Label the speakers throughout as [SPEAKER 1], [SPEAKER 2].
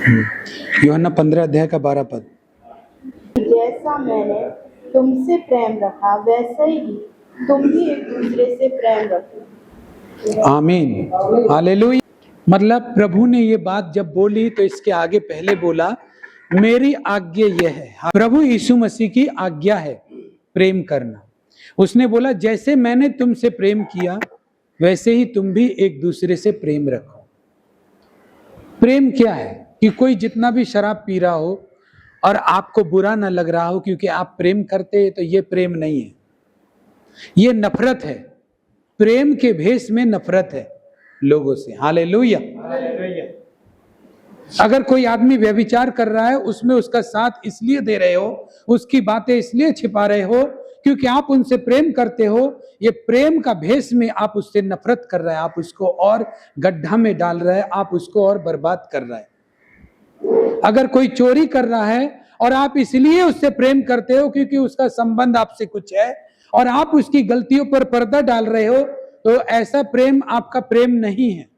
[SPEAKER 1] यूहन्ना 15 अध्याय का 12 पद।
[SPEAKER 2] जैसा मैंने तुमसे प्रेम रखा वैसे ही तुम भी एक दूसरे से प्रेम रखो।
[SPEAKER 1] आमीन, हालेलुया। मतलब प्रभु ने ये बात जब बोली तो इसके आगे पहले बोला मेरी आज्ञा यह है। प्रभु यीशु मसीह की आज्ञा है प्रेम करना। उसने बोला जैसे मैंने तुमसे प्रेम किया वैसे ही तुम भी एक दूसरे से प्रेम रखो। प्रेम क्या है कि कोई जितना भी शराब पी रहा हो और आपको बुरा ना लग रहा हो क्योंकि आप प्रेम करते हैं, तो ये प्रेम नहीं है, ये नफरत है। प्रेम के भेष में नफरत है लोगों से। हालेलुया। अगर कोई आदमी व्यभिचार कर रहा है उसमें उसका साथ इसलिए दे रहे हो, उसकी बातें इसलिए छिपा रहे हो क्योंकि आप उनसे प्रेम करते हो। ये प्रेम का भेष में आप उससे नफरत कर रहे हैं, आप उसको और गड्ढा में डाल रहे हैं, आप उसको और बर्बाद कर रहे हैं। अगर कोई चोरी कर रहा है और आप इसलिए उससे प्रेम करते हो क्योंकि उसका संबंध आपसे कुछ है और आप उसकी गलतियों पर पर्दा डाल रहे हो, तो ऐसा प्रेम आपका प्रेम नहीं है।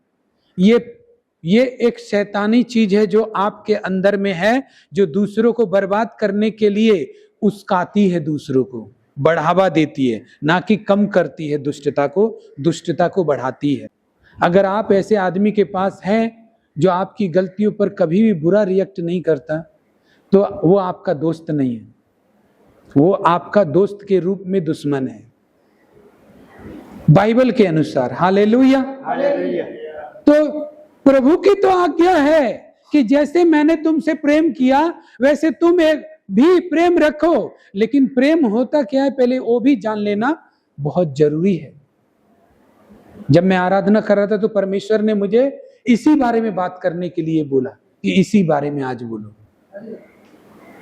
[SPEAKER 1] ये एक शैतानी चीज है जो आपके अंदर में है, जो दूसरों को बर्बाद करने के लिए उस्काती है, दूसरों को बढ़ावा देती है, ना कि कम करती है। दुष्टता को बढ़ाती है। अगर आप ऐसे आदमी के पास हैं जो आपकी गलतियों पर कभी भी बुरा रिएक्ट नहीं करता, तो वो आपका दोस्त नहीं है, वो आपका दोस्त के रूप में दुश्मन है बाइबल के अनुसार। हालेलुया। तो प्रभु की तो आज्ञा है कि जैसे मैंने तुमसे प्रेम किया वैसे तुम भी प्रेम रखो। लेकिन प्रेम होता क्या है पहले वो भी जान लेना बहुत जरूरी है। जब मैं आराधना कर रहा था तो परमेश्वर ने मुझे इसी बारे में बात करने के लिए बोला कि इसी बारे में आज बोलो।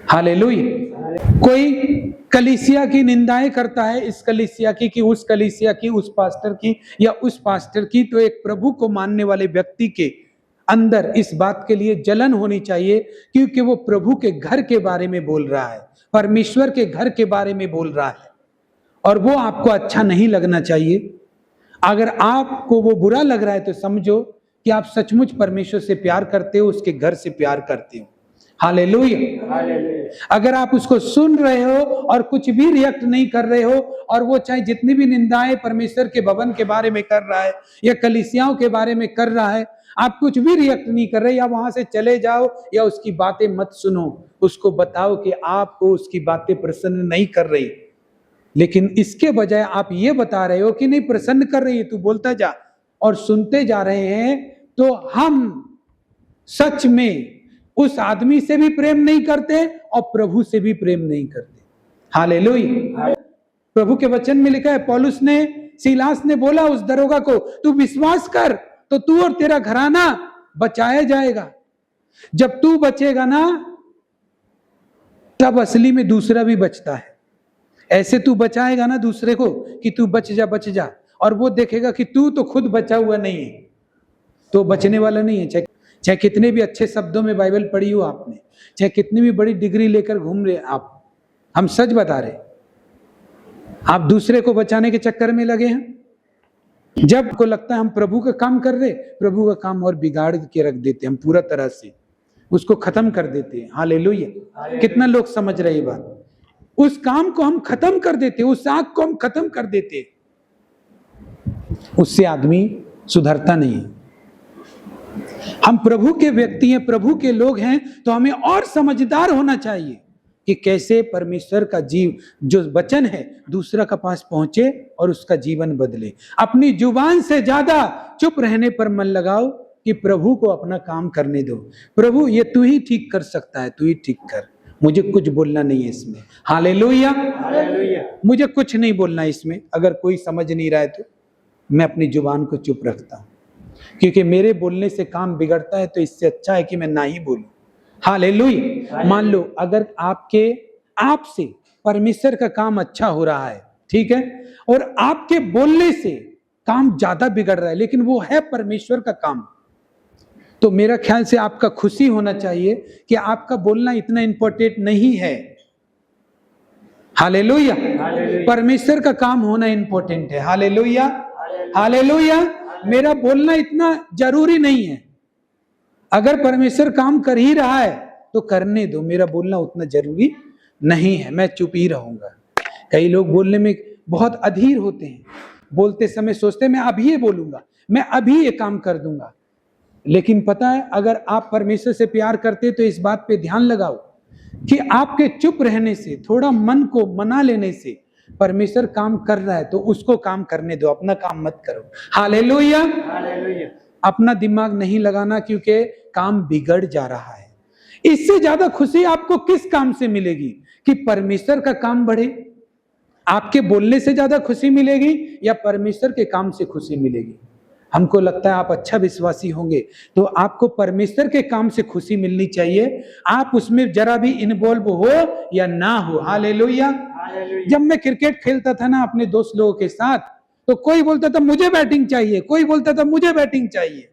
[SPEAKER 1] हालेलुया। कोई कलीसिया की निंदाएं करता है, इस कलीसिया की कि उस कलीसिया की, उस पास्टर की या उस पास्टर की, तो एक प्रभु को मानने वाले व्यक्ति के अंदर इस बात के लिए जलन होनी चाहिए क्योंकि वो प्रभु के घर के बारे में बोल रहा है, परमेश्वर के घर के बारे में बोल रहा है, और वो आपको अच्छा नहीं लगना चाहिए। अगर आपको वो बुरा लग रहा है तो समझो कि आप सचमुच परमेश्वर से प्यार करते हो, उसके घर से प्यार करते हो। हालेलुया। अगर आप उसको सुन रहे हो और कुछ भी रिएक्ट नहीं कर रहे हो, और वो चाहे जितनी भी निंदाएं परमेश्वर के भवन के बारे में कर रहा है या कलीसियाओं के बारे में कर रहा है, आप कुछ भी रिएक्ट नहीं कर रहे, या वहां से चले जाओ या उसकी बातें मत सुनो। उसको बताओ कि आपको उसकी बातें प्रसन्न नहीं कर रही, लेकिन इसके बजाय आप ये बता रहे हो कि नहीं प्रसन्न कर रही है, तू बोलता जा और सुनते जा रहे हैं, तो हम सच में उस आदमी से भी प्रेम नहीं करते और प्रभु से भी प्रेम नहीं करते। हालेलुया। प्रभु के वचन में लिखा है, पौलुस ने, सीलास ने बोला उस दरोगा को, तू विश्वास कर तो तू और तेरा घराना बचाया जाएगा। जब तू बचेगा ना तब असली में दूसरा भी बचता है। ऐसे तू बचाएगा ना दूसरे को कि तू बच जा, और वो देखेगा कि तू तो खुद बचा हुआ नहीं है, तो बचने वाला नहीं है। चाहे कितने भी अच्छे शब्दों में बाइबल पढ़ी हो आपने, चाहे कितनी भी बड़ी डिग्री लेकर घूम रहे आप, हम सच बता रहे, आप दूसरे को बचाने के चक्कर में लगे हैं। जब को लगता है हम प्रभु का काम कर रहे, प्रभु का काम और बिगाड़ के रख देते, हम पूरा तरह से उसको खत्म कर देते हैं। हालेलुया। कितना लोग समझ रहे बात? उस काम को हम खत्म कर देते, उस आग को हम खत्म कर देते, उससे आदमी सुधरता नहीं है। हम प्रभु के व्यक्ति हैं, प्रभु के लोग हैं, तो हमें और समझदार होना चाहिए कि कैसे परमेश्वर का जो वचन है दूसरा के पास पहुंचे और उसका जीवन बदले। अपनी जुबान से ज्यादा चुप रहने पर मन लगाओ कि प्रभु को अपना काम करने दो। प्रभु ये तू ही ठीक कर सकता है, तू ही ठीक कर, मुझे कुछ बोलना नहीं है इसमें। हालेलुया। मुझे कुछ नहीं बोलना इसमें। अगर कोई समझ नहीं रहा है तो मैं अपनी जुबान को चुप रखता हूं, क्योंकि मेरे बोलने से काम बिगड़ता है, तो इससे अच्छा है कि मैं ना ही बोलूं। हालेलुया। मान लो अगर आपसे परमेश्वर का काम अच्छा हो रहा है, ठीक है, और आपके बोलने से काम ज्यादा बिगड़ रहा है, लेकिन वो है परमेश्वर का काम, तो मेरा ख्याल से आपका खुशी होना चाहिए कि आपका बोलना इतना इंपॉर्टेंट नहीं है। हालेलुया। परमेश्वर का काम होना इंपॉर्टेंट है। हालेलुया। हालेलुया। मेरा बोलना इतना जरूरी नहीं है। अगर परमेश्वर काम कर ही रहा है तो करने दो, मेरा बोलना उतना जरूरी नहीं है, मैं चुप ही रहूंगा। कई लोग बोलने में बहुत अधीर होते हैं, बोलते समय सोचते हैं मैं अभी ये बोलूंगा, मैं अभी ये काम कर दूंगा। लेकिन पता है, अगर आप परमेश्वर से प्यार करते तो इस बात पे ध्यान लगाओ कि आपके चुप रहने से, थोड़ा मन को मना लेने से परमेश्वर काम कर रहा है तो उसको काम करने दो, अपना काम मत करो। Hallelujah,
[SPEAKER 3] hallelujah.
[SPEAKER 1] अपना दिमाग नहीं लगाना, क्योंकि काम बिगड़ जा रहा है। इससे ज्यादा खुशी आपको किस काम से मिलेगी कि परमेश्वर का काम बढ़े? आपके बोलने से ज्यादा खुशी मिलेगी या परमेश्वर के काम से खुशी मिलेगी? हमको लगता है आप अच्छा विश्वासी होंगे तो आपको परमेश्वर के काम से खुशी मिलनी चाहिए, आप उसमें जरा भी इन्वॉल्व हो या ना हो। हालेलुया। जब मैं क्रिकेट खेलता था ना अपने दोस्त लोगों के साथ, तो कोई बोलता था मुझे बैटिंग चाहिए, कोई बोलता था मुझे बैटिंग चाहिए।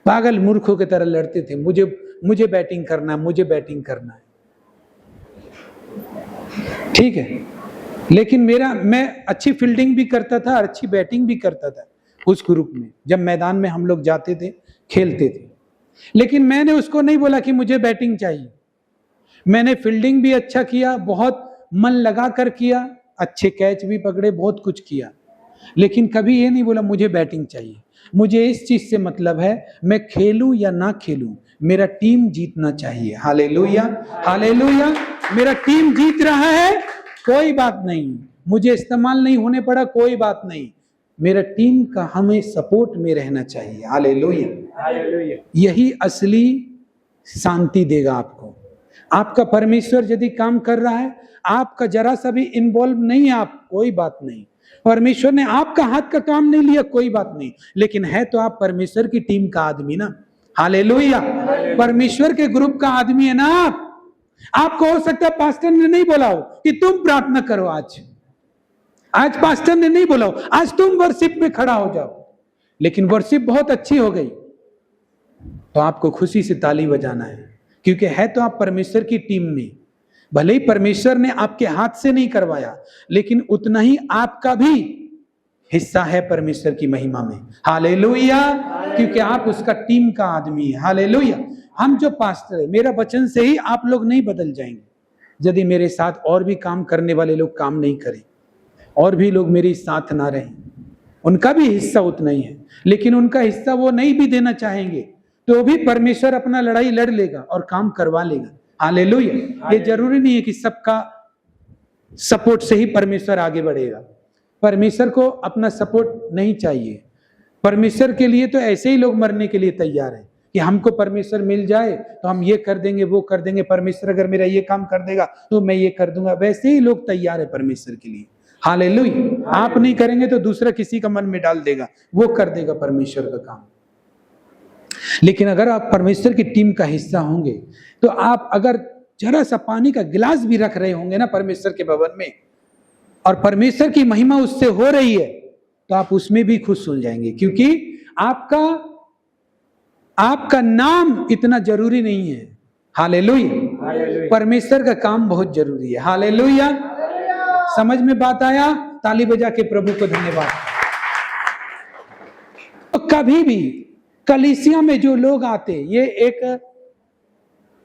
[SPEAKER 1] पागल मूर्खों की तरह लड़ते थे, मुझे बैटिंग करना है, मुझे बैटिंग करना है। ठीक है, लेकिन मैं अच्छी फील्डिंग भी करता था और अच्छी बैटिंग भी करता था उस ग्रुप में, जब मैदान में हम लोग जाते थे, खेलते थे। लेकिन मैंने उसको नहीं बोला कि मुझे बैटिंग चाहिए। मैंने फील्डिंग भी अच्छा किया, बहुत मन लगा कर किया, अच्छे कैच भी पकड़े, बहुत कुछ किया, लेकिन कभी ये नहीं बोला मुझे बैटिंग चाहिए। मुझे इस चीज से मतलब है, मैं खेलूं या ना खेलूं, मेरा टीम जीतना चाहिए। Hallelujah, hallelujah. मेरा टीम जीत रहा है, कोई बात नहीं, मुझे इस्तेमाल नहीं होने पड़ा, कोई बात नहीं, मेरा टीम का हमें सपोर्ट में रहना चाहिए। Hallelujah,
[SPEAKER 3] hallelujah.
[SPEAKER 1] यही असली शांति देगा आपको। आपका परमेश्वर यदि काम कर रहा है, आपका जरा सा भी इन्वॉल्व नहीं है आप, कोई बात नहीं। परमेश्वर ने आपका हाथ का काम नहीं लिया, कोई बात नहीं, लेकिन है तो आप परमेश्वर की टीम का आदमी ना। हालेलुया, परमेश्वर के ग्रुप का आदमी है ना आप। आपको हो सकता है पास्टर ने नहीं बोला हो कि तुम प्रार्थना करो, आज पास्टर ने नहीं बोला हो आज तुम वर्शिप में खड़ा हो जाओ, लेकिन वर्शिप बहुत अच्छी हो गई तो आपको खुशी से ताली बजाना है, क्योंकि है तो आप परमेश्वर की टीम में। भले ही परमेश्वर ने आपके हाथ से नहीं करवाया, लेकिन उतना ही आपका भी हिस्सा है परमेश्वर की महिमा में। हालेलुया, क्योंकि आप उसका टीम का आदमी है। हालेलुया। हम जो पास्टर है, मेरा वचन से ही आप लोग नहीं बदल जाएंगे यदि मेरे साथ और भी काम करने वाले लोग काम नहीं करें, और भी लोग मेरे साथ ना रहें। उनका भी हिस्सा उतना ही है, लेकिन उनका हिस्सा वो नहीं भी देना चाहेंगे तो भी परमेश्वर अपना लड़ाई लड़ लेगा और काम करवा लेगा। हालेलुया। ये जरूरी नहीं है कि सबका सपोर्ट से ही परमेश्वर आगे बढ़ेगा। परमेश्वर को अपना सपोर्ट नहीं चाहिए। परमेश्वर के लिए तो ऐसे ही लोग मरने के लिए तैयार है कि हमको परमेश्वर मिल जाए तो हम ये कर देंगे, वो कर देंगे, परमेश्वर अगर मेरा ये काम कर देगा तो मैं ये कर दूंगा। वैसे ही लोग तैयार है परमेश्वर के लिए। हालेलुया। आप नहीं करेंगे तो दूसरा किसी का मन में डाल देगा, वो कर देगा परमेश्वर का काम। लेकिन अगर आप परमेश्वर की टीम का हिस्सा होंगे तो आप अगर जरा सा पानी का गिलास भी रख रहे होंगे ना परमेश्वर के भवन में, और परमेश्वर की महिमा उससे हो रही है, तो आप उसमें भी खुश हो जाएंगे, क्योंकि आपका नाम इतना जरूरी नहीं है। हालेलुया। परमेश्वर का काम बहुत जरूरी है। हालेलुया। समझ में बात आया? ताली बजा के प्रभु को धन्यवाद। तो कभी भी कलीसिया में जो लोग आते, ये एक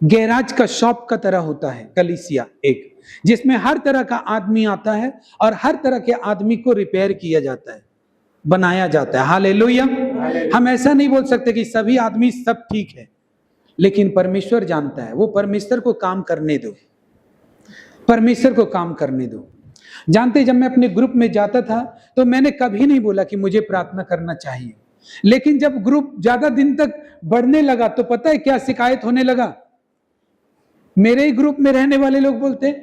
[SPEAKER 1] गैराज का शॉप का तरह होता है कलीसिया, एक जिसमें हर तरह का आदमी आता है और हर तरह के आदमी को रिपेयर किया जाता है, बनाया जाता है। हालेलुया। हम ऐसा नहीं बोल सकते कि सभी आदमी सब ठीक है, लेकिन परमेश्वर जानता है। वो परमेश्वर को काम करने दो, परमेश्वर को काम करने दो। जानते, जब मैं अपने ग्रुप में जाता था तो मैंने कभी नहीं बोला कि मुझे प्रार्थना करना चाहिए, लेकिन जब ग्रुप ज्यादा दिन तक बढ़ने लगा तो पता है क्या शिकायत होने लगा? मेरे ही ग्रुप में रहने वाले लोग बोलते,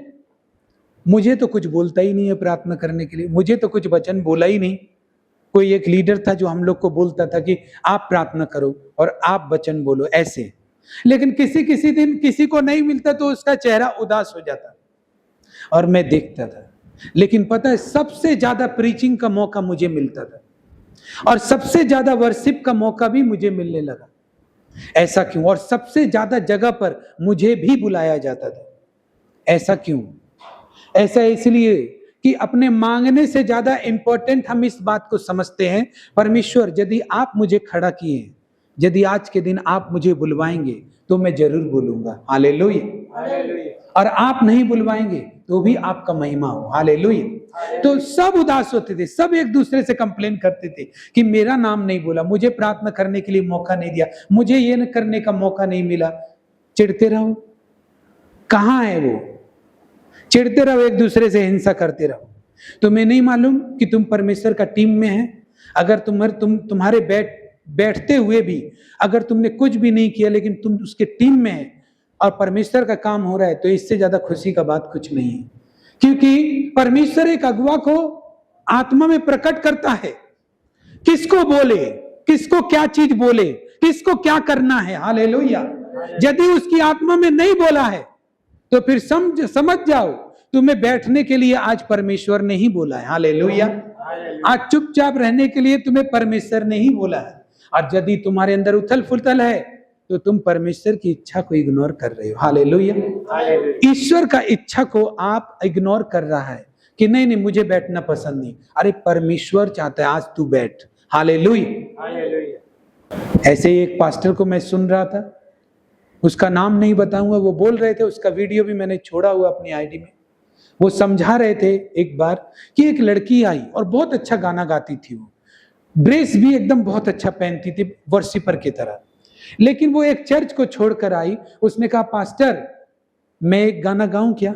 [SPEAKER 1] मुझे तो कुछ बोलता ही नहीं है प्रार्थना करने के लिए, मुझे तो कुछ वचन बोला ही नहीं। कोई एक लीडर था जो हम लोग को बोलता था कि आप प्रार्थना करो और आप वचन बोलो ऐसे, लेकिन किसी दिन किसी को नहीं मिलता तो उसका चेहरा उदास हो जाता और मैं देखता था। लेकिन पता है, सबसे ज्यादा प्रीचिंग का मौका मुझे मिलता था और सबसे ज्यादा वर्शिप का मौका भी मुझे मिलने लगा। ऐसा क्यों? और सबसे ज्यादा जगह पर मुझे भी बुलाया जाता था। ऐसा क्यों? ऐसा इसलिए कि अपने मांगने से ज्यादा इंपॉर्टेंट हम इस बात को समझते हैं, परमेश्वर यदि आप मुझे खड़ा किए यदि आज के दिन आप मुझे बुलवाएंगे तो मैं जरूर बोलूंगा। हालेलुया। और आप नहीं बुलवाएंगे तो भी आपका महिमा हो। हालेलुया। तो सब उदास होते थे, सब एक दूसरे से कंप्लेन करते थे कि मेरा नाम नहीं बोला, मुझे प्रार्थना करने के लिए मौका नहीं दिया, मुझे ये न करने का मौका नहीं मिला। चिढ़ते रहो, कहां है वो? चिढ़ते रहो, एक दूसरे से हिंसा करते रहो। तुम्हें नहीं मालूम कि तुम परमेश्वर का टीम में है? अगर तुम्हारे बैठते हुए भी अगर तुमने कुछ भी नहीं किया लेकिन तुम उसके टीम में है और परमेश्वर का काम हो रहा है, तो इससे ज्यादा खुशी का बात कुछ नहीं है। क्योंकि परमेश्वर एक अगुवा को आत्मा में प्रकट करता है, किसको बोले, किसको क्या चीज बोले, किसको क्या करना है। हालेलुया। यदि उसकी आत्मा में नहीं बोला है तो फिर समझ जाओ तुम्हें बैठने के लिए आज परमेश्वर ने ही बोला है। हालेलुया। आज चुपचाप रहने के लिए तुम्हें परमेश्वर ने ही बोला है। और यदि तुम्हारे अंदर उथल फुथल है तो तुम परमेश्वर की इच्छा को इग्नोर कर रहे हो। हालेलुया। ईश्वर का इच्छा को आप इग्नोर कर रहा है कि नहीं नहीं मुझे बैठना पसंद नहीं। अरे परमेश्वर चाहता है आज तू बैठ। हालेलुया। ऐसे ही एक पास्टर को मैं सुन रहा था, उसका नाम नहीं बताऊंगा, वो बोल रहे थे, उसका वीडियो भी मैंने छोड़ा हुआ अपनी आईडी में। वो समझा रहे थे एक बार कि एक लड़की आई और बहुत अच्छा गाना गाती थी, वो ड्रेस भी एकदम बहुत अच्छा पहनती थी वर्शिपर की तरह, लेकिन वो एक चर्च को छोड़कर आई। उसने कहा पास्टर मैं एक गाना गाऊं क्या?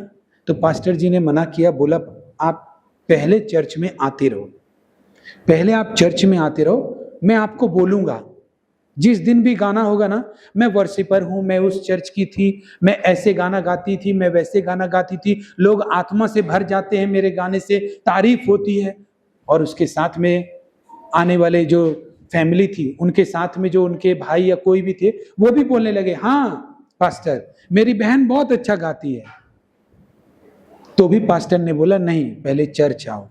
[SPEAKER 1] तो पास्टर जी ने मना किया, बोला आप पहले चर्च में आते रहो, पहले आप चर्च में आते रहो, मैं आपको बोलूंगा जिस दिन भी गाना होगा ना, मैं वर्शिपर हूं, मैं उस चर्च की थी, मैं ऐसे गाना गाती थी, मैं वैसे गाना गाती थी, लोग आत्मा से भर जाते हैं मेरे गाने से, तारीफ होती है। और उसके साथ में आने वाले जो फैमिली थी, उनके साथ में जो उनके भाई या कोई भी थे, वो भी बोलने लगे हाँ पास्टर मेरी बहन बहुत अच्छा गाती है। तो भी पास्टर ने बोला नहीं, पहले चर्च आओ।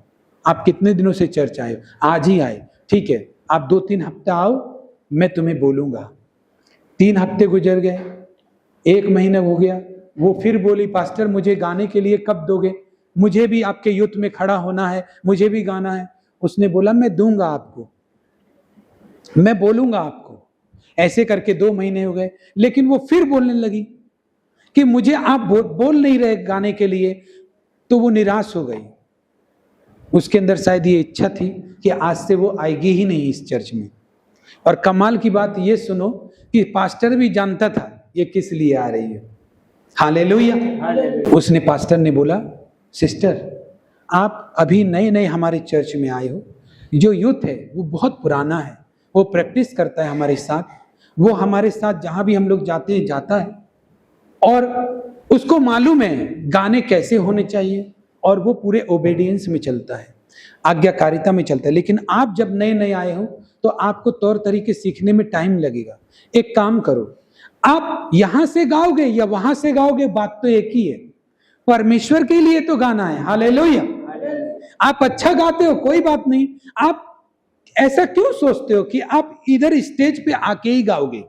[SPEAKER 1] आप कितने दिनों से चर्च आए? आज ही आए, ठीक है आप 2-3 हफ्ता आओ, मैं तुम्हें बोलूंगा। 3 हफ्ते गुजर गए, 1 महीना हो गया, वो फिर बोली पास्टर मुझे गाने के लिए कब दोगे, मुझे भी आपके युद्ध में खड़ा होना है, मुझे भी गाना है। उसने बोला मैं दूंगा आपको, मैं बोलूंगा आपको। ऐसे करके 2 महीने हो गए, लेकिन वो फिर बोलने लगी कि मुझे आप बोल नहीं रहे गाने के लिए। तो वो निराश हो गई, उसके अंदर शायद ये इच्छा थी कि आज से वो आएगी ही नहीं इस चर्च में। और कमाल की बात ये सुनो कि पास्टर भी जानता था ये किस लिए आ रही है। हालेलुया। उसने पास्टर ने बोला सिस्टर आप अभी नए नए हमारे चर्च में आए हो, जो यूथ है वो बहुत पुराना है, वो प्रैक्टिस करता है हमारे साथ, वो हमारे साथ जहां भी हम लोग जाते हैं जाता है, और उसको मालूम है गाने कैसे होने चाहिए, और वो पूरे ओबेडियंस में चलता है, आज्ञाकारिता में चलता है। लेकिन आप जब नए नए आए हो तो आपको तौर तरीके सीखने में टाइम लगेगा। एक काम करो, आप यहां से गाओगे या वहां से गाओगे, बात तो एक ही है, परमेश्वर के लिए तो गाना है। हालेलुया। आप अच्छा गाते हो कोई बात नहीं, आप ऐसा क्यों सोचते हो कि आप इधर स्टेज पे आके ही गाओगे?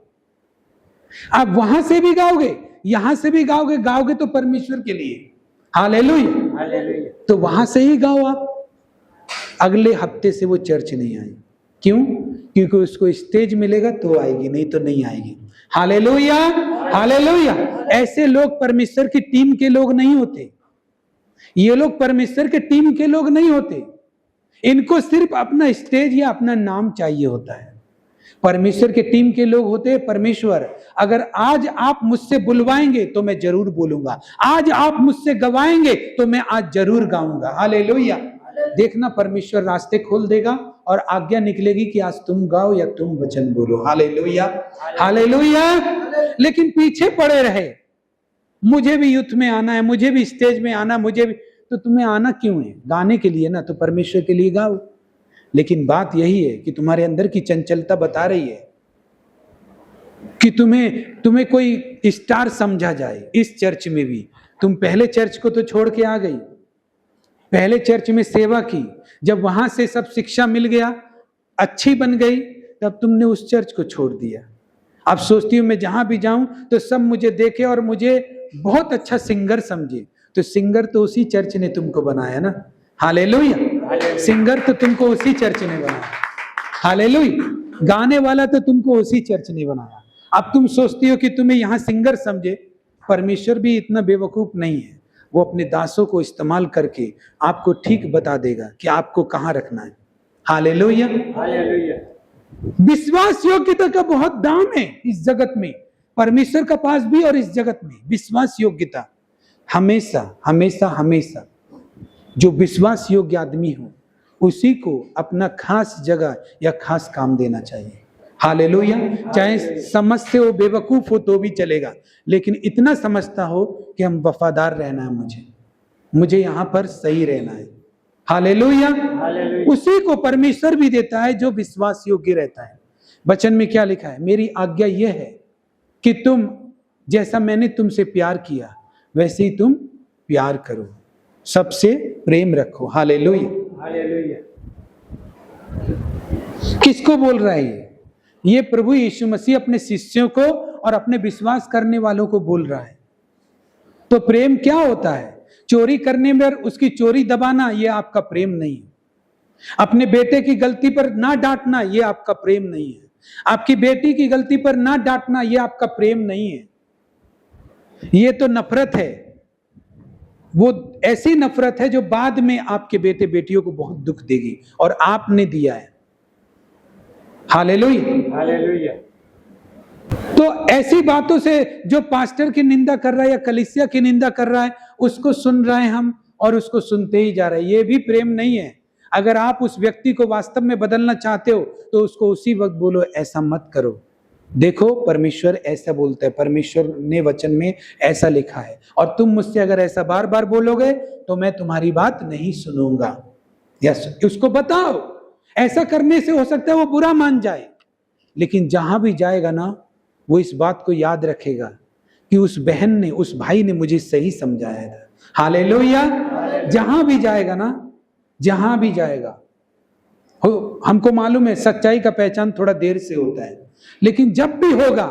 [SPEAKER 1] आप वहां से भी गाओगे, यहां से भी गाओगे, गाओगे तो परमेश्वर के लिए। हालेलुया। तो वहां से ही गाओ आप। अगले हफ्ते से वो चर्च नहीं आई, क्यों? क्योंकि उसको स्टेज मिलेगा तो आएगी, नहीं तो नहीं आएगी। हालेलुया। हालेलुया। ऐसे लोग परमेश्वर की टीम के लोग नहीं होते, ये लोग परमेश्वर के टीम के लोग नहीं होते। इनको सिर्फ अपना स्टेज या अपना नाम चाहिए होता है। परमेश्वर के टीम के लोग होते हैं परमेश्वर। अगर आज आप मुझसे बुलवाएंगे तो मैं जरूर बोलूंगा, आज आप मुझसे गवाएंगे तो मैं आज जरूर गाऊंगा। हालेलुया। देखना परमेश्वर रास्ते खोल देगा और आज्ञा निकलेगी कि आज तुम गाओ या तुम वचन बोलो। हालेलुया। हालेलुया। लेकिन पीछे पड़े रहे, मुझे भी युद्ध में आना है, मुझे भी स्टेज में आना, मुझे भी, तो तुम्हें आना क्यों है? गाने के लिए ना, तो परमेश्वर के लिए गाओ। लेकिन बात यही है कि तुम्हारे अंदर की चंचलता बता रही है कि तुम्हें कोई स्टार समझा जाए इस चर्च में भी। तुम पहले चर्च को तो छोड़ के आ गई, पहले चर्च में सेवा की, जब वहां से सब शिक्षा मिल गया, अच्छी बन गई, तब तुमने उस चर्च को छोड़ दिया। अब सोचती हूँ मैं जहां भी जाऊं तो सब मुझे देखे और मुझे बहुत अच्छा सिंगर समझे। तो सिंगर तो उसी चर्च ने तुमको बनाया ना। हालेलुया। सिंगर तो तुमको उसी चर्च ने बनाया। हालेलुया। गाने वाला तो तुमको उसी चर्च ने बनाया। अब तुम सोचती हो कि तुम्हें यहाँ सिंगर समझे। परमेश्वर भी इतना बेवकूफ नहीं है, वो अपने दासों को इस्तेमाल करके आपको ठीक बता देगा कि आपको कहाँ रखना है। हालेलुया।
[SPEAKER 3] हालेलुया।
[SPEAKER 1] विश्वास योग्यता का बहुत दाम है इस जगत में, परमेश्वर का पास भी और इस जगत में। विश्वास योग्यता हमेशा हमेशा हमेशा, जो विश्वास योग्य आदमी हो उसी को अपना खास जगह या खास काम देना चाहिए। हालेलुया। चाहे समझते हो बेवकूफ हो तो भी चलेगा, लेकिन इतना समझता हो कि हम वफादार रहना है, मुझे यहां पर सही रहना है। हालेलुया। उसी को परमेश्वर भी देता है जो विश्वास योग्य रहता है। वचन में क्या लिखा है? मेरी आज्ञा यह है कि तुम जैसा मैंने तुमसे प्यार किया वैसे ही तुम प्यार करो, सबसे प्रेम रखो। हालेलुया।
[SPEAKER 3] हालेलुया।
[SPEAKER 1] किसको बोल रहा है ये प्रभु यीशु मसीह अपने शिष्यों को और अपने विश्वास करने वालों को बोल रहा है। तो प्रेम क्या होता है? चोरी करने में उसकी चोरी दबाना ये आपका प्रेम नहीं है। अपने बेटे की गलती पर ना डांटना ये आपका प्रेम नहीं है। आपकी बेटी की गलती पर ना डांटना ये आपका प्रेम नहीं है। ये तो नफरत है। वो ऐसी नफरत है जो बाद में आपके बेटे बेटियों को बहुत दुख देगी, और आपने दिया है। हालेलुया।
[SPEAKER 3] हालेलुया।
[SPEAKER 1] तो ऐसी बातों से जो पास्टर की निंदा कर रहा है या कलीसिया की निंदा कर रहा है उसको सुन रहे हैं हम और उसको सुनते ही जा रहे हैं, ये भी प्रेम नहीं है। अगर आप उस व्यक्ति को वास्तव में बदलना चाहते हो तो उसको उसी वक्त बोलो ऐसा मत करो, देखो परमेश्वर ऐसा बोलता है, परमेश्वर ने वचन में ऐसा लिखा है, और तुम मुझसे अगर ऐसा बार बार बोलोगे तो मैं तुम्हारी बात नहीं सुनूंगा। या उसको बताओ। ऐसा करने से हो सकता है वो बुरा मान जाए, लेकिन जहां भी जाएगा ना वो इस बात को याद रखेगा कि उस बहन ने, उस भाई ने मुझे सही समझाया था। हालेलुया। जहां भी जाएगा ना, जहां भी जाएगा, हमको मालूम है सच्चाई का पहचान थोड़ा देर से होता है, लेकिन जब भी होगा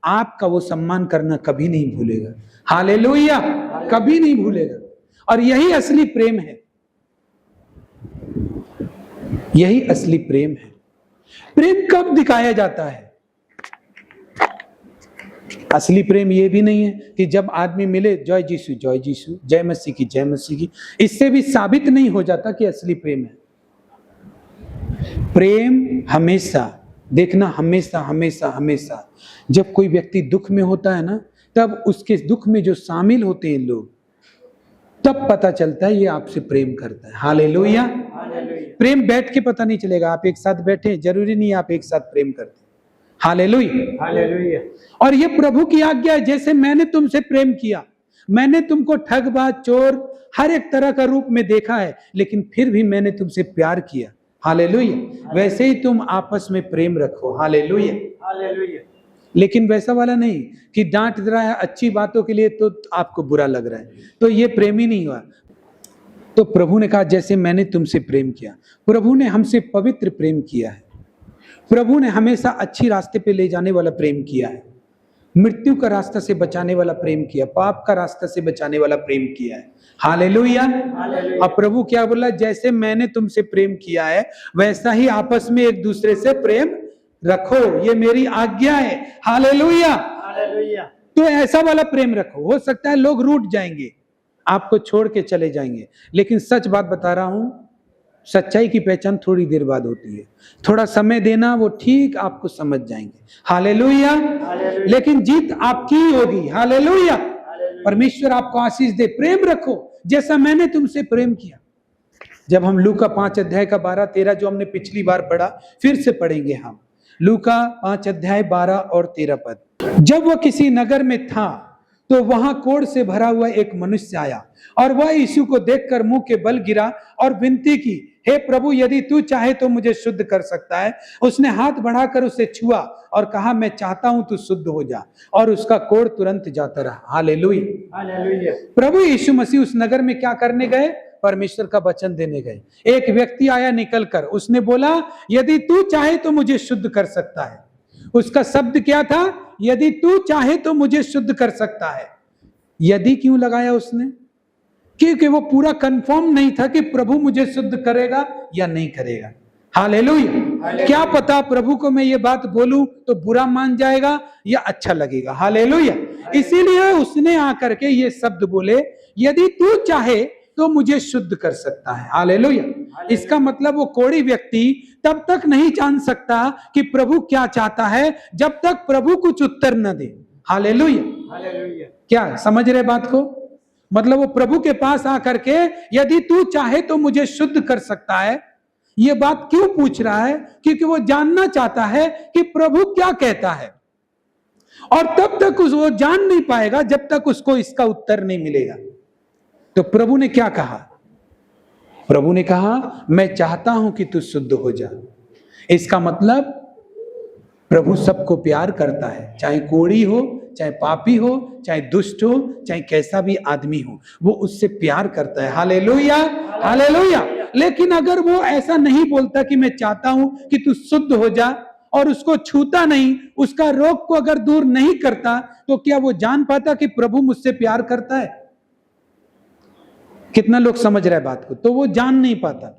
[SPEAKER 1] आपका वो सम्मान करना कभी नहीं भूलेगा। हालेलुया। कभी नहीं भूलेगा। और यही असली प्रेम है, यही असली प्रेम है। प्रेम कब दिखाया जाता है? असली प्रेम ये भी नहीं है कि जब आदमी मिले जय यीशु जय यीशु, जय मसीह की जय मसीह की, इससे भी साबित नहीं हो जाता कि असली प्रेम है। प्रेम हमेशा देखना, हमेशा हमेशा हमेशा जब कोई व्यक्ति दुख में होता है ना, तब उसके दुख में जो शामिल होते हैं लोग, तब पता चलता है ये आपसे प्रेम करता है। हालेलुया। प्रेम बैठ के पता नहीं चलेगा। आप एक साथ बैठे, जरूरी नहीं आप एक साथ प्रेम करते। हालेलुया।
[SPEAKER 3] हालेलुया।
[SPEAKER 1] और ये प्रभु की आज्ञा है, जैसे मैंने तुमसे प्रेम किया। मैंने तुमको ठगबाज, चोर, हर एक तरह का रूप में देखा है, लेकिन फिर भी मैंने तुमसे प्यार किया। हालेलुया। वैसे ही तुम आपस में प्रेम रखो। हालेलुया।
[SPEAKER 3] हालेलुया।
[SPEAKER 1] लेकिन वैसा वाला नहीं कि डांट रहा है अच्छी बातों के लिए तो आपको बुरा लग रहा है, तो ये प्रेम ही नहीं हुआ। तो प्रभु ने कहा जैसे मैंने तुमसे प्रेम किया। प्रभु ने हमसे पवित्र प्रेम किया है। प्रभु ने हमेशा अच्छी रास्ते पे ले जाने वाला प्रेम किया है, मृत्यु का रास्ता से बचाने वाला प्रेम किया, पाप का रास्ता से बचाने वाला प्रेम किया है। हालेलुया। अब प्रभु क्या बोला? जैसे मैंने तुमसे प्रेम किया है वैसा ही आपस में एक दूसरे से प्रेम रखो, ये मेरी आज्ञा है। हालेलुया।
[SPEAKER 3] हालेलुया।
[SPEAKER 1] तो ऐसा वाला प्रेम रखो। हो सकता है लोग रूठ जाएंगे, आपको छोड़ के चले जाएंगे, लेकिन सच बात बता रहा हूं, सच्चाई की पहचान थोड़ी देर बाद होती है। थोड़ा समय देना, वो ठीक आपको समझ जाएंगे। हालेलुया। लेकिन जीत आपकी ही होगी। हालेलुया। परमेश्वर आपको आशीष दे। प्रेम रखो जैसा मैंने तुमसे प्रेम किया। जब हम लूका 5 अध्याय का 12-13 जो हमने पिछली बार पढ़ा, फिर से पढ़ेंगे हम। लूका 5 अध्याय 12 और 13 पद। जब वह किसी नगर में था तो वहां कोढ़ से भरा हुआ एक मनुष्य आया, और वह यीशु को देखकर मुंह के बल गिरा और विनती की, हे प्रभु, यदि तू चाहे तो मुझे शुद्ध कर सकता है। उसने हाथ बढ़ाकर उसे छुआ और कहा, मैं चाहता हूं तू शुद्ध हो जा, और उसका कोढ़ तुरंत जाता रहा। हालेलुया।
[SPEAKER 3] हालेलुया।
[SPEAKER 1] प्रभु यीशु मसीह उस नगर में क्या करने गए? परमेश्वर का वचन देने गए। एक व्यक्ति आया निकलकर, उसने बोला, यदि तू चाहे तो मुझे शुद्ध कर सकता है। उसका शब्द क्या था? यदि तू चाहे तो मुझे शुद्ध कर सकता है। यदि क्यों लगाया उसने? क्योंकि वो पूरा कंफर्म नहीं था कि प्रभु मुझे शुद्ध करेगा या नहीं करेगा। हालेलुया। क्या पता प्रभु को मैं ये बात बोलूं तो बुरा मान जाएगा या अच्छा लगेगा। हालेलुया। इसीलिए उसने आकर के ये शब्द बोले, यदि तू चाहे तो मुझे शुद्ध कर सकता है। हालेलुया। इसका मतलब वो कोढ़ी व्यक्ति तब तक नहीं जान सकता कि प्रभु क्या चाहता है जब तक प्रभु कुछ उत्तर न दे। हालेलुया। क्या समझ रहे बात को? मतलब वो प्रभु के पास आकर के यदि तू चाहे तो मुझे शुद्ध कर सकता है, ये बात क्यों पूछ रहा है? क्योंकि वो जानना चाहता है कि प्रभु क्या कहता है, और तब तक वो जान नहीं पाएगा जब तक उसको इसका उत्तर नहीं मिलेगा। तो प्रभु ने क्या कहा? प्रभु ने कहा, मैं चाहता हूं कि तू शुद्ध हो जा। इसका मतलब प्रभु सबको प्यार करता है, चाहे कोढ़ी हो, चाहे पापी हो, चाहे दुष्ट हो, चाहे कैसा भी आदमी हो, वो उससे प्यार करता है। Hallelujah, hallelujah. लेकिन अगर वो ऐसा नहीं बोलता कि मैं चाहता हूं कि तू शुद्ध हो जा, और उसको छूता नहीं, उसका रोग को अगर दूर नहीं करता, तो क्या वो जान पाता कि प्रभु मुझसे प्यार करता है? कितना लोग समझ रहे हैं बात को? तो वो जान नहीं पाता।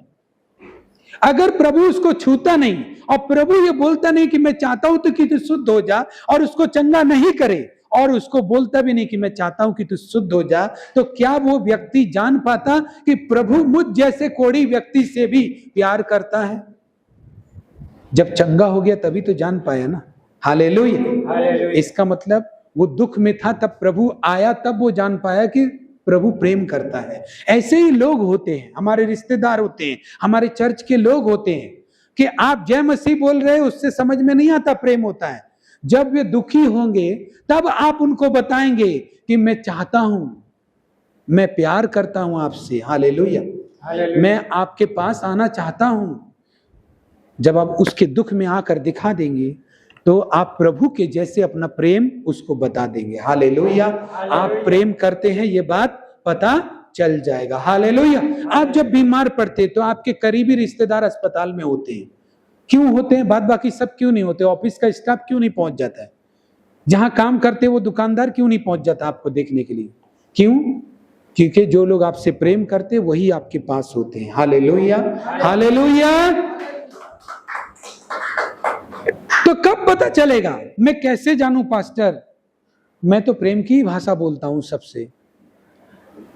[SPEAKER 1] अगर प्रभु उसको छूता नहीं और प्रभु ये बोलता नहीं कि मैं चाहता हूं तो कि तू शुद्ध हो जा, और उसको चंगा नहीं करे, और उसको बोलता भी नहीं कि मैं चाहता हूं कि तू शुद्ध हो जा, तो क्या वो व्यक्ति जान पाता कि प्रभु मुझ जैसे कोढ़ी व्यक्ति से भी प्यार करता है? जब चंगा हो गया तभी तो जान पाया ना। हालेलुया। इसका मतलब वो दुख में था, तब प्रभु आया, तब वो जान पाया कि प्रभु प्रेम करता है। ऐसे ही लोग होते हैं, हमारे रिश्तेदार होते हैं, हमारे चर्च के लोग होते हैं कि आप जय मसीह बोल रहे हैं, उससे समझ में नहीं आता प्रेम होता है। जब वे दुखी होंगे तब आप उनको बताएंगे कि मैं चाहता हूं, मैं प्यार करता हूं आपसे। हालेलुया। मैं आपके पास आना चाहता हूं। जब आप उसके दुख में आकर दिखा देंगे तो आप प्रभु के जैसे अपना प्रेम उसको बता देंगे। हालेलुया। आप प्रेम करते हैं ये बात पता चल जाएगा। हालेलुया। आप जब बीमार पड़ते तो आपके करीबी रिश्तेदार अस्पताल में होते हैं। क्यों होते हैं? बाद बाकी सब क्यों नहीं होते? ऑफिस का स्टाफ क्यों नहीं पहुंच जाता है? जहां काम करते वो दुकानदार क्यों नहीं पहुंच जाता आपको देखने के लिए? क्यों? क्योंकि जो लोग आपसे प्रेम करते वही आपके पास होते हैं। Hallelujah, hallelujah. तो कब पता चलेगा? मैं कैसे जानूं पास्टर? मैं तो प्रेम की भाषा बोलता हूं सबसे।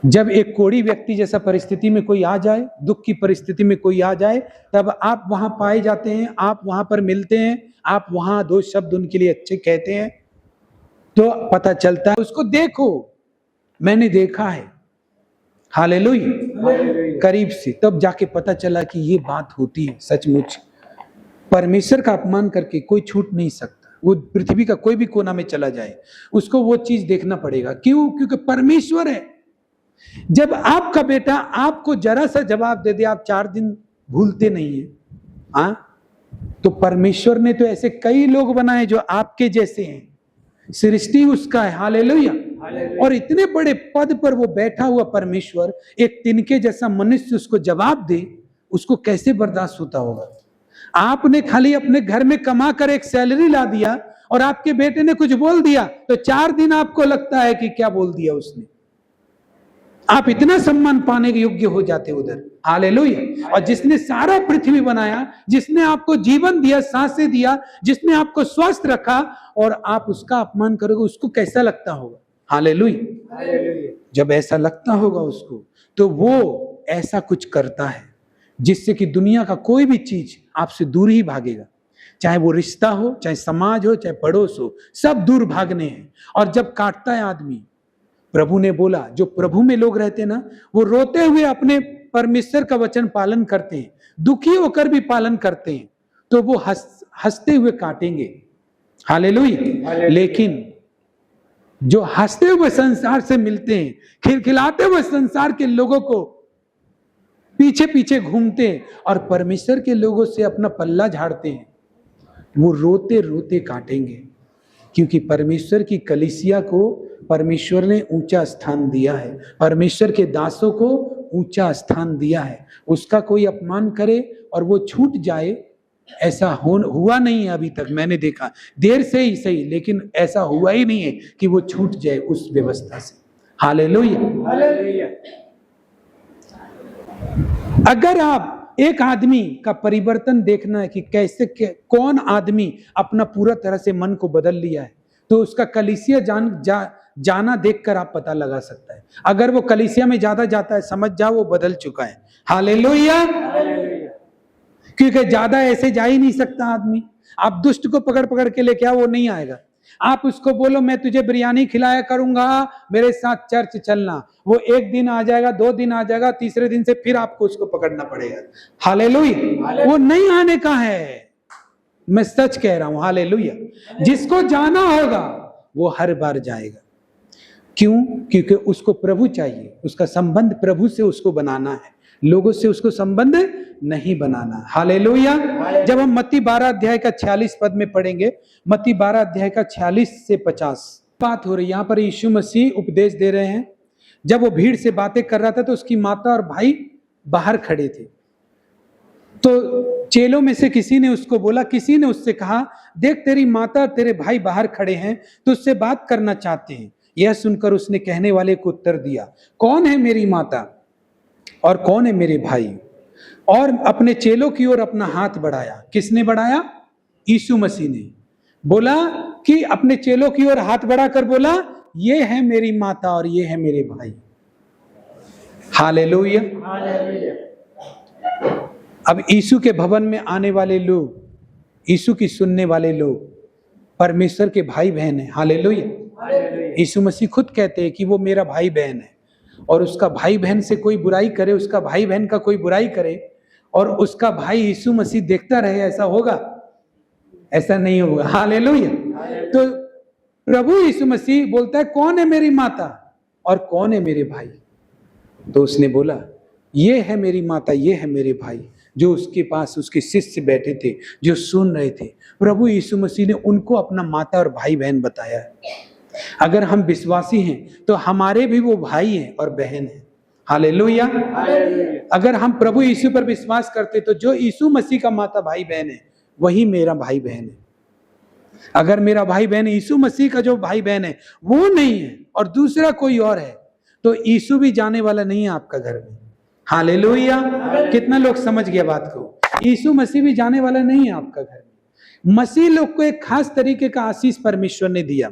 [SPEAKER 1] जब एक कोढ़ी व्यक्ति जैसा परिस्थिति में कोई आ जाए, दुख की परिस्थिति में कोई आ जाए, तब आप वहां पाए जाते हैं, आप वहां पर मिलते हैं, आप वहां दो शब्द उनके लिए अच्छे कहते हैं, तो पता चलता है। उसको देखो, मैंने देखा है। हालेलुया। करीब से, तब जाके पता चला कि ये बात होती है सचमुच। परमेश्वर का अपमान करके कोई छूट नहीं सकता। वो पृथ्वी का कोई भी कोना में चला जाए, उसको वो चीज देखना पड़ेगा। क्यों? क्योंकि परमेश्वर है। जब आपका बेटा आपको जरा सा जवाब दे दे, आप 4 दिन भूलते नहीं है। हाँ, तो परमेश्वर ने तो ऐसे कई लोग बनाए जो आपके जैसे हैं। सृष्टि उसका है। हालेलुया। और इतने बड़े पद पर वो बैठा हुआ परमेश्वर एक तिनके जैसा मनुष्य उसको जवाब दे, उसको कैसे बर्दाश्त होता होगा? आपने खाली अपने घर में कमा कर एक सैलरी ला दिया और आपके बेटे ने कुछ बोल दिया तो 4 दिन आपको लगता है कि क्या बोल दिया उसने। आप इतना सम्मान पाने के योग्य हो जाते उधर। हालेलुया। और जिसने सारा पृथ्वी बनाया, जिसने आपको जीवन दिया, सांसें दिया, जिसने आपको स्वस्थ रखा, और आप उसका अपमान करोगे, उसको कैसा लगता होगा? हालेलुया। जब ऐसा लगता होगा उसको, तो वो ऐसा कुछ करता है जिससे कि दुनिया का कोई भी चीज आपसे दूर ही भागेगा। चाहे वो रिश्ता हो, चाहे समाज हो, चाहे पड़ोस हो, सब दूर भागने हैं। और जब काटता है आदमी, प्रभु ने बोला, जो प्रभु में लोग रहते हैं ना, वो रोते हुए अपने परमेश्वर का वचन पालन करते हैं, दुखी होकर भी पालन करते हैं, तो वो हंसते हुए काटेंगे। हालेलुया। लेकिन जो हंसते हुए संसार से मिलते हैं, खिलखिलाते हुए संसार के लोगों को पीछे पीछे घूमते हैं और परमेश्वर के लोगों से अपना पल्ला झाड़ते हैं, वो रोते रोते काटेंगे। क्योंकि परमेश्वर की कलीसिया को परमेश्वर ने ऊंचा स्थान दिया है, परमेश्वर के दासों को ऊंचा स्थान दिया है। उसका कोई अपमान करे और वो छूट जाए, ऐसा हुआ नहीं है अभी तक। मैंने देखा, देर से ही सही, लेकिन ऐसा हुआ ही नहीं है कि वो छूट जाए उस व्यवस्था से। हालेलुया। अगर आप एक आदमी का परिवर्तन देखना है कि कैसे कौन आदमी अपना पूरा तरह से मन को बदल लिया है, तो उसका कलीसिया जाना देखकर आप पता लगा सकता है। अगर वो कलीसिया में ज्यादा जाता है, समझ जाओ वो बदल चुका है। हालेलुया। क्योंकि ज्यादा ऐसे जा ही नहीं सकता आदमी। आप दुष्ट को पकड़ पकड़ के लेके आओ, वो नहीं आएगा। आप उसको बोलो मैं तुझे बिरयानी खिलाया करूंगा, मेरे साथ चर्च चलना, वो एक दिन आ जाएगा, 2 दिन आ जाएगा, तीसरे दिन से फिर आपको उसको पकड़ना पड़ेगा। हालेलुया। वो नहीं आने का है, मैं सच कह रहा हूं। हालेलुया। जिसको जाना होगा वो हर बार जाएगा। क्यों? क्योंकि उसको प्रभु चाहिए, उसका संबंध प्रभु से उसको बनाना है, लोगों से उसको संबंध नहीं बनाना। हालेलुया। जब हम मत्ती 12 अध्याय का 46 पद में पढ़ेंगे, मत्ती 12 अध्याय का 46 से 50 बात हो रही है। यहाँ पर यीशु मसीह उपदेश दे रहे हैं। जब वो भीड़ से बातें कर रहा था तो उसकी माता और भाई बाहर खड़े थे। तो चेलों में से किसी ने उसको बोला, किसी ने उससे कहा, देख तेरी माता और तेरे भाई बाहर खड़े हैं, तो उससे बात करना चाहते हैं। यह सुनकर उसने कहने वाले को उत्तर दिया, कौन है मेरी माता और कौन है मेरे भाई? और अपने चेलों की ओर अपना हाथ बढ़ाया। किसने बढ़ाया? यीशु मसीह ने। बोला कि अपने चेलों की ओर हाथ बढ़ाकर बोला, ये है मेरी माता और ये है मेरे भाई। हालेलुया। अब यीशु के भवन में आने वाले लोग, यीशु की सुनने वाले लोग परमेश्वर के भाई बहन है। हालेलुया। यीशु मसीह खुद कहते हैं कि वो मेरा भाई बहन है, और उसका भाई बहन से कोई बुराई करे, उसका भाई बहन का कोई बुराई करे और उसका भाई यीशु मसीह देखता रहे, ऐसा होगा? ऐसा नहीं होगा। हालेलुया। तो प्रभु यीशु मसीह बोलता है, कौन है मेरी माता और कौन है मेरे भाई? तो उसने बोला, ये है मेरी माता, ये है मेरे भाई। जो उसके पास उसके शिष्य बैठे थे, जो सुन रहे थे, प्रभु यीशु मसीह ने उनको अपना माता और भाई बहन बताया है। अगर हम विश्वासी हैं तो हमारे भी वो भाई हैं और बहन हैं। हालेलुया। अगर हम प्रभु यीशु पर विश्वास करते तो जो यीशु मसीह का माता भाई बहन है वही मेरा भाई बहन है। अगर मेरा भाई बहन यीशु मसीह का जो भाई बहन है वो नहीं है और दूसरा कोई और है, तो यीशु भी जाने वाला नहीं है आपका घर में। हालेलुया। कितना लोग समझ गया बात को? यीशु मसीह भी जाने वाला नहीं है आपका घर में। मसीह लोग को एक खास तरीके का आशीष परमेश्वर ने दिया।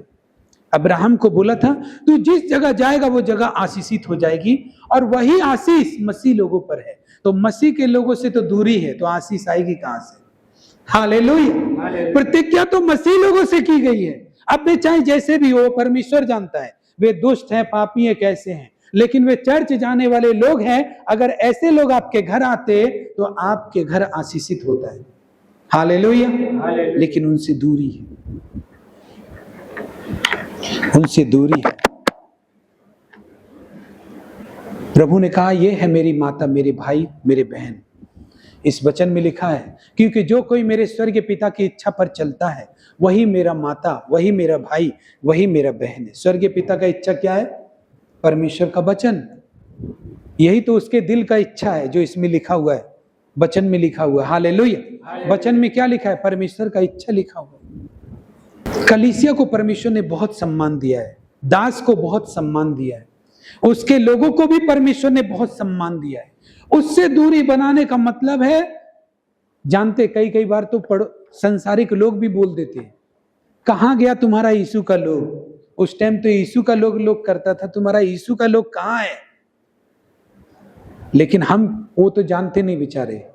[SPEAKER 1] अब्राहम को बोला था, तू जिस जगह जाएगा वो जगह आशीषित हो जाएगी, और वही आशीष मसीह लोगों पर है। तो मसीह के लोगों से तो दूरी है, तो आशीष आएगी कहां से? हालेलुया। प्रतिज्ञा तो मसीह लोगों से की गई है। अब वे चाहे जैसे भी हो, परमेश्वर जानता है वे दुष्ट हैं, पापी हैं, कैसे हैं, लेकिन वे चर्च जाने वाले लोग हैं। अगर ऐसे लोग आपके घर आते तो आपके घर आशीषित होता है। हालेलुया। लेकिन उनसे दूरी है, उनसे दूरी है। प्रभु ने कहा, ये है मेरी माता, मेरे भाई, मेरे बहन। इस वचन में लिखा है, क्योंकि जो कोई मेरे स्वर्गीय पिता की इच्छा पर चलता है वही मेरा माता, वही मेरा भाई, वही मेरा बहन है। स्वर्गीय पिता का इच्छा क्या है? परमेश्वर का वचन। यही तो उसके दिल का इच्छा है जो इसमें लिखा हुआ है, वचन में लिखा हुआ है। हालेलुया। वचन में क्या लिखा है? परमेश्वर का इच्छा लिखा हुआ है। कलीसिया को परमेश्वर ने बहुत सम्मान दिया है, दास को बहुत सम्मान दिया है, उसके लोगों को भी परमेश्वर ने बहुत सम्मान दिया है। उससे दूरी बनाने का मतलब है, जानते कई बार तो संसारिक लोग भी बोल देते हैं, कहां गया तुम्हारा यीशु का लोग? उस टाइम तो यीशु का लोग करता था, तुम्हारा यीशु का लोग कहां है? लेकिन हम वो तो जानते नहीं बेचारे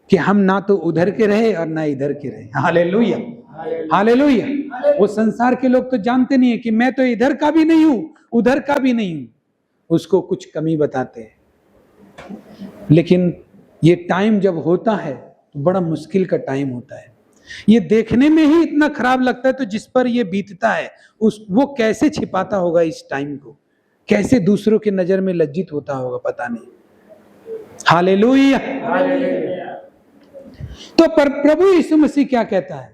[SPEAKER 1] कि हम ना तो उधर के रहे और ना इधर के रहे। हालेलुया। हालेलुया। वो संसार के लोग तो जानते नहीं है कि मैं तो इधर का भी नहीं हूं, उधर का भी नहीं हूं। उसको कुछ कमी बताते हैं। लेकिन ये टाइम जब होता है तो बड़ा मुश्किल का टाइम होता है। ये देखने में ही इतना खराब लगता है, तो जिस पर ये बीतता है वो कैसे छिपाता होगा इस टाइम को, कैसे दूसरों की नजर में लज्जित होता होगा, पता नहीं। हालेलुया। तो प्रभु यीशु मसीह क्या कहता है?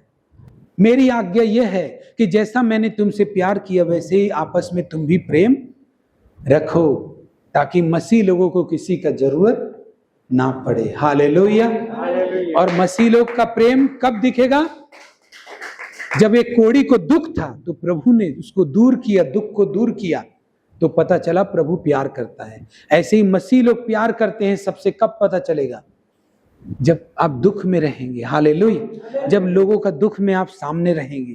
[SPEAKER 1] मेरी आज्ञा यह है कि जैसा मैंने तुमसे प्यार किया वैसे ही आपस में तुम भी प्रेम रखो, ताकि मसीह लोगों को किसी का जरूरत ना पड़े। हालेलुया। और मसीह लोग का प्रेम कब दिखेगा? जब एक कोढ़ी को दुख था तो प्रभु ने उसको दूर किया, दुख को दूर किया, तो पता चला प्रभु प्यार करता है। ऐसे ही मसीह लोग प्यार करते हैं सबसे, कब पता चलेगा? जब आप दुख में रहेंगे, हालेलुया, जब लोगों का दुख में आप सामने रहेंगे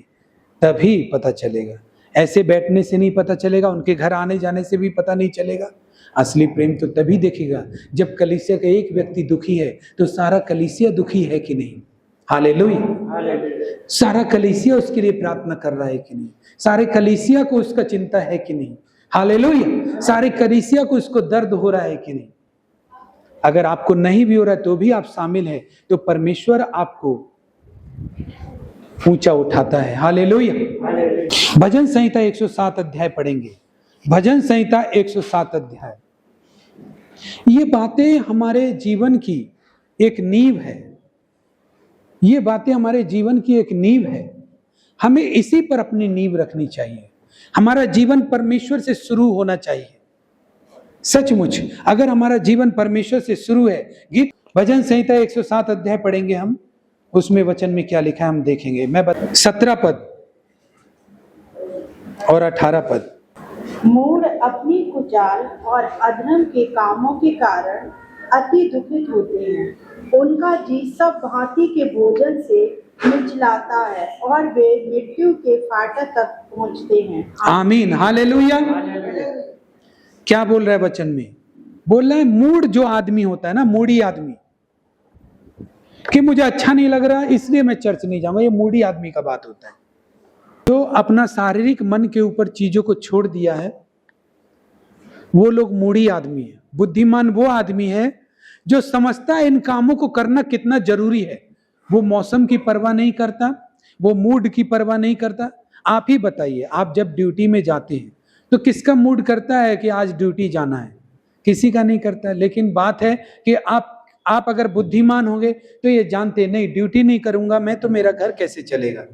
[SPEAKER 1] तभी पता चलेगा। ऐसे बैठने से नहीं पता चलेगा, उनके घर आने जाने से भी पता नहीं चलेगा। असली प्रेम तो तभी देखेगा जब कलीसिया का एक व्यक्ति दुखी है तो सारा कलीसिया दुखी है कि नहीं, हालेलुया। सारा कलीसिया उसके लिए प्रार्थना कर रहा है कि नहीं, सारे कलीसिया को उसका चिंता है कि नहीं, हालेलुया। सारे कलीसिया को उसको दर्द हो रहा है कि नहीं। अगर आपको नहीं भी हो रहा है तो भी आप शामिल हैं, तो परमेश्वर आपको ऊंचा उठाता है, हालेलुया। भजन संहिता 107 अध्याय पढ़ेंगे। भजन संहिता 107 अध्याय। ये बातें हमारे जीवन की एक नींव है, ये बातें हमारे जीवन की एक नींव है। हमें इसी पर अपनी नींव रखनी चाहिए। हमारा जीवन परमेश्वर से शुरू होना चाहिए। सचमुच अगर हमारा जीवन परमेश्वर से शुरू है, गीत भजन संहिता 107 अध्याय पढ़ेंगे हम, उसमें वचन में क्या लिखा है हम देखेंगे। मैं 17 पद और 18 पद।
[SPEAKER 2] मूढ़ अपनी कुचाल और अधर्म के कामों के कारण अति दुखित होते हैं। उनका जी सब भांति के भोजन से मिचलाता है और वे मृत्यु के फाटक तक पहुंचते हैं।
[SPEAKER 1] आमीन, हालेलुया। क्या बोल रहा है वचन में? बोल रहा है मूढ़ जो आदमी होता है ना, मूढ़ी आदमी, कि मुझे अच्छा नहीं लग रहा इसलिए मैं चर्च नहीं जाऊंगा, ये मूढ़ी आदमी का बात होता है। जो अपना शारीरिक मन के ऊपर चीजों को छोड़ दिया है वो लोग मूढ़ी आदमी है। बुद्धिमान वो आदमी है जो समझता है इन कामों को करना कितना जरूरी है। वो मौसम की परवाह नहीं करता, वो मूड की परवाह नहीं करता। आप ही बताइए, आप जब ड्यूटी में जाते हैं तो किसका मूड करता है कि आज ड्यूटी जाना है? किसी का नहीं करता। लेकिन बात है कि आप अगर बुद्धिमान होंगे तो ये जानते नहीं, ड्यूटी नहीं करूंगा मैं तो मेरा घर कैसे चलेगा,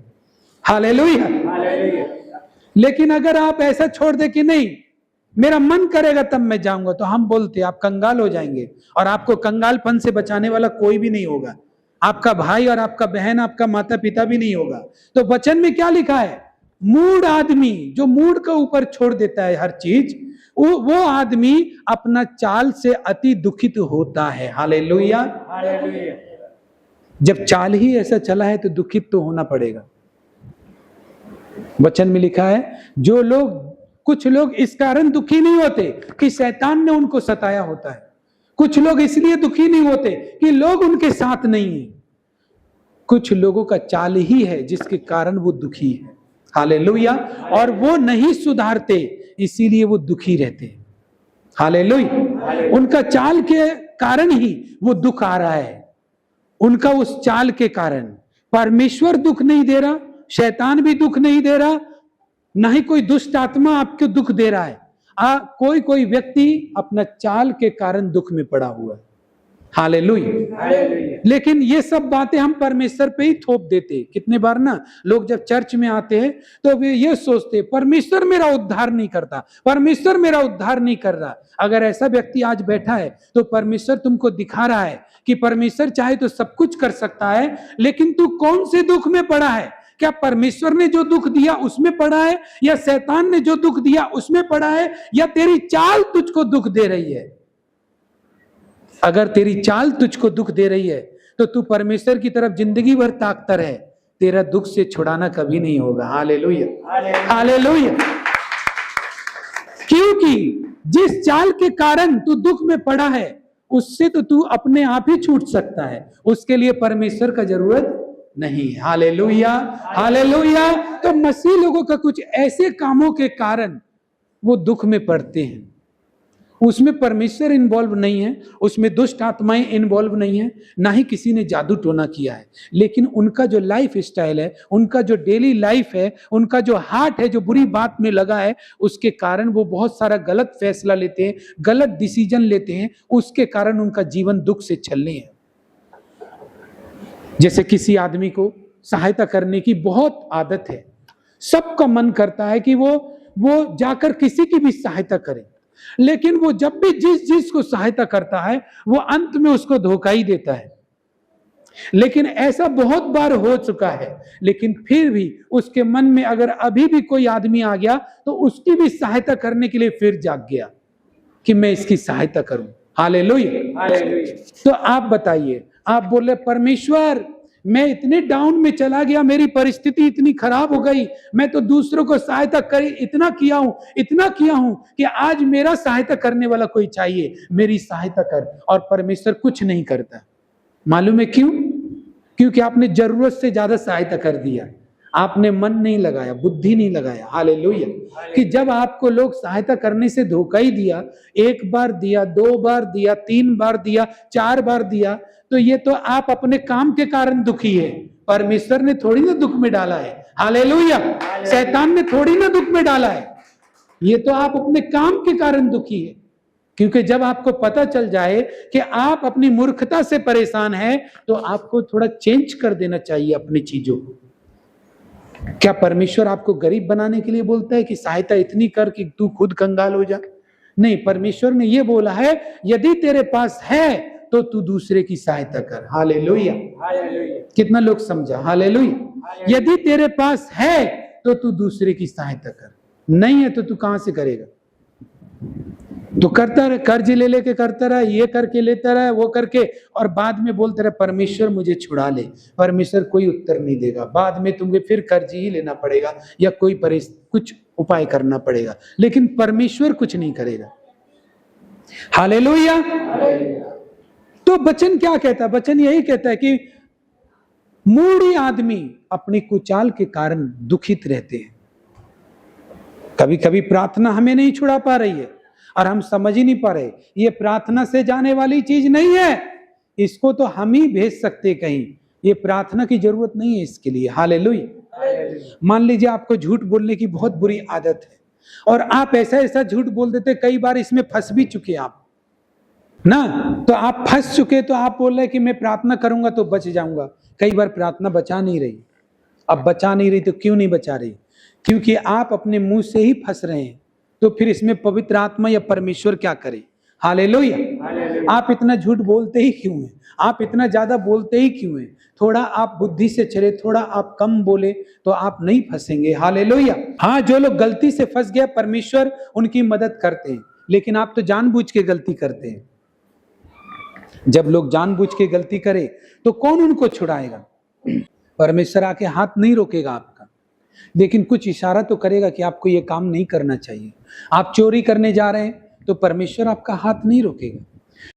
[SPEAKER 1] हालेलुया। लेकिन अगर आप ऐसा छोड़ दे कि नहीं मेरा मन करेगा तब मैं जाऊंगा, तो हम बोलते आप कंगाल हो जाएंगे, और आपको कंगालपन से बचाने वाला कोई भी नहीं होगा। आपका भाई और आपका बहन, आपका माता पिता भी नहीं होगा। तो वचन में क्या लिखा है? मूढ़ आदमी, जो मूढ़ के ऊपर छोड़ देता है हर चीज, वो आदमी अपना चाल से अति दुखित होता है, हालेलुया। जब चाल ही ऐसा चला है तो दुखित तो होना पड़ेगा। वचन में लिखा है जो लोग, कुछ लोग इस कारण दुखी नहीं होते कि शैतान ने उनको सताया होता है। कुछ लोग इसलिए दुखी नहीं होते कि लोग उनके साथ नहीं है। कुछ लोगों का चाल ही है जिसके कारण वो दुखी है, हालेलुया। और वो नहीं सुधारते इसीलिए वो दुखी रहते हैं, हालेलुया। उनका चाल के कारण ही वो दुख आ रहा है, उनका उस चाल के कारण। परमेश्वर दुख नहीं दे रहा, शैतान भी दुख नहीं दे रहा, ना ही कोई दुष्ट आत्मा आपको दुख दे रहा है। कोई व्यक्ति अपना चाल के कारण दुख में पड़ा हुआ है, हालेलुया। लेकिन ये सब बातें हम परमेश्वर पे ही थोप देते। कितने बार ना लोग जब चर्च में आते हैं तो वे ये सोचते परमेश्वर मेरा उद्धार नहीं करता, परमेश्वर मेरा उद्धार नहीं कर रहा। अगर ऐसा व्यक्ति आज बैठा है तो परमेश्वर तुमको दिखा रहा है कि परमेश्वर चाहे तो सब कुछ कर सकता है, लेकिन तू कौन से दुख में पड़ा है? क्या परमेश्वर ने जो दुख दिया उसमें पड़ा है, या शैतान ने जो दुख दिया उसमें पड़ा है, या तेरी चाल तुझको दुख दे रही है? अगर तेरी चाल तुझको दुख दे रही है तो तू परमेश्वर की तरफ जिंदगी भर ताकता रहे, तेरा दुख से छुड़ाना कभी नहीं होगा, हालेलुया, हालेलुया। क्योंकि जिस चाल के कारण तू दुख में पड़ा है उससे तो तू अपने आप ही छूट सकता है, उसके लिए परमेश्वर का जरूरत नहीं, हालेलुया, हालेलुया। तो मसीह लोगों का कुछ ऐसे कामों के कारण वो दुख में पड़ते हैं, उसमें परमेश्वर इन्वॉल्व नहीं है, उसमें दुष्ट आत्माएं इन्वॉल्व नहीं है, ना ही किसी ने जादू टोना किया है। लेकिन उनका जो लाइफ स्टाइल है, उनका जो डेली लाइफ है, उनका जो हार्ट है जो बुरी बात में लगा है, उसके कारण वो बहुत सारा गलत फैसला लेते हैं, गलत डिसीजन लेते हैं, उसके कारण उनका जीवन दुख से छलनी है। जैसे किसी आदमी को सहायता करने की बहुत आदत है, सबका मन करता है कि वो जाकर किसी की भी सहायता करे, लेकिन वो जब भी जिस को सहायता करता है वो अंत में उसको धोखा ही देता है। लेकिन ऐसा बहुत बार हो चुका है, लेकिन फिर भी उसके मन में अगर अभी भी कोई आदमी आ गया तो उसकी भी सहायता करने के लिए फिर जाग गया कि मैं इसकी सहायता करूं, हालेलुया। तो आप बताइए, आप बोले परमेश्वर मैं इतने डाउन में चला गया, मेरी परिस्थिति इतनी खराब हो गई, मैं तो दूसरों को सहायता कर इतना किया हूं कि आज मेरा सहायता करने वाला कोई चाहिए, मेरी सहायता कर। और परमेश्वर कुछ नहीं करता। मालूम है क्यों? क्योंकि आपने जरूरत से ज्यादा सहायता कर दिया, आपने मन नहीं लगाया, बुद्धि नहीं लगाया। हालेलुया। कि जब आपको लोग सहायता करने से धोखा ही दिया, 1 बार दिया, 2 बार दिया, 3 बार दिया, 4 बार दिया, तो ये तो आप अपने काम के कारण दुखी है, परमेश्वर ने थोड़ी ना दुख में डाला है। हालेलुया। शैतान ने थोड़ी ना दुख में डाला है, ये तो आप अपने काम के कारण दुखी है। क्योंकि जब आपको पता चल जाए कि आप अपनी मूर्खता से परेशान हैं, तो आपको थोड़ा चेंज कर देना चाहिए अपनी चीजों को। क्या परमेश्वर आपको गरीब बनाने के लिए बोलता है कि सहायता इतनी कर कि तू खुद कंगाल हो जा? नहीं, परमेश्वर ने यह बोला है यदि तेरे पास है तो तू दूसरे की सहायता कर। हालेलुया। कितना लोग समझा? हालेलुया। यदि तेरे पास है तो तू दूसरे की सहायता कर, नहीं है तो तू कहां से करेगा? तो करता रहे, कर्ज ले लेके करता रहा, ये करके लेता रहा, वो करके, और बाद में बोलता रहा परमेश्वर मुझे छुड़ा ले। परमेश्वर कोई उत्तर नहीं देगा, बाद में तुम्हें फिर कर्ज ही लेना पड़ेगा या कोई कुछ उपाय करना पड़ेगा, लेकिन परमेश्वर कुछ नहीं करेगा। हालेलुया। तो वचन क्या कहता है? वचन यही कहता है कि मूढ़ी आदमी अपनी कुचाल के कारण दुखित रहते हैं। कभी कभी प्रार्थना हमें नहीं छुड़ा पा रही है और हम समझ ही नहीं पा रहे, ये प्रार्थना से जाने वाली चीज नहीं है, इसको तो हम ही भेज सकते कहीं, ये प्रार्थना की जरूरत नहीं है इसके लिए। हालेलुया। मान लीजिए आपको झूठ बोलने की बहुत बुरी आदत है और आप ऐसा झूठ बोल देते, कई बार इसमें फंस भी चुके आप ना, तो आप फंस चुके, तो आप बोल रहे कि मैं प्रार्थना करूंगा तो बच जाऊंगा। कई बार प्रार्थना बचा नहीं रही। अब बचा नहीं रही तो क्यों नहीं बचा रही? क्योंकि आप अपने मुंह से ही फंस रहे हैं। तो फिर इसमें पवित्र आत्मा या परमेश्वर क्या करे? हालेलुया। आप इतना झूठ बोलते ही क्यों हैं? आप इतना ज्यादा बोलते ही क्यों हैं? थोड़ा आप बुद्धि से चले, थोड़ा आप कम बोले तो आप नहीं फंसेंगे। हालेलुया। हाँ, जो लोग गलती से फंस गया परमेश्वर उनकी मदद करते हैं, लेकिन आप तो जानबूझ के गलती करते हैं। जब लोग जानबूझ के गलती करे तो कौन उनको छुड़ाएगा? परमेश्वर आके हाथ नहीं रोकेगा आपका, लेकिन कुछ इशारा तो करेगा कि आपको ये काम नहीं करना चाहिए। आप चोरी करने जा रहे हैं तो परमेश्वर आपका हाथ नहीं रोकेगा।